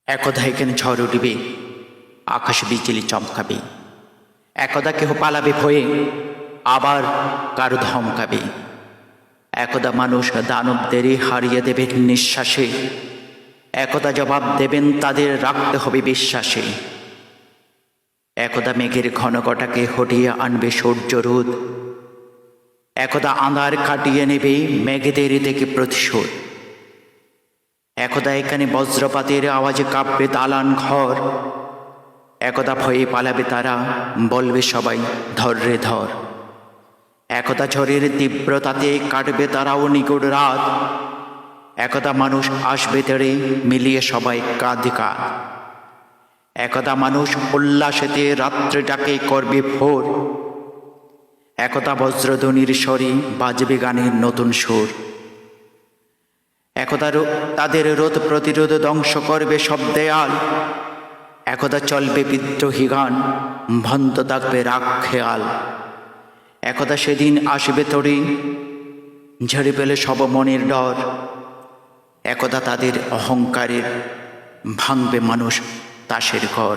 একদা এখানে ঝড় উঠিবে, আকাশে বিজলি চমকাবে। একদা কেহ পালাবে ভয়ে, আবার কারো ধমকাবে। একদা মানুষ দানবদেরই হারিয়ে দেবেন নিঃশ্বাসে। একদা জবাব দেবেন তাদের রাখতে হবে বিশ্বাসে। একদা মেঘের ঘনঘটাকে হটিয়ে আনবে সূর্য রোদ। একদা আঁধার কাটিয়ে নেবে মেঘেদের থেকে প্রতিশোধ। একদা এখানে বজ্রপাতের আওয়াজে কাঁপবে দালান ঘর। একদা ভয়ে পালাবে তারা, বলবে সবাই ধর রে ধর। একদা ঝড়ের তীব্রতাতে কাটবে তারাও নিগুড় রাত। একদা মানুষ আসবে তেড়ে, মিলিয়ে সবাই কাঁধে কাঁধ। একদা মানুষ উল্লাসেতে রাত্রিটাকে করবে ভোর। একদা বজ্রধ্বনির স্বরে বাজবে গানের নতুন সুর। একদা তাদের রোধ প্রতিরোধ ধ্বংস করবে সব দেয়াল। একদা চলবে বিদ্রোহী গান, ভন্ত থাকবে রাগ খেয়াল। একদা সেদিন আসবে তড়ি, ঝেড়ে পেলে সব মনের ডর। একদা তাদের অহংকারের ভাঙবে মানুষ তাসের ঘর।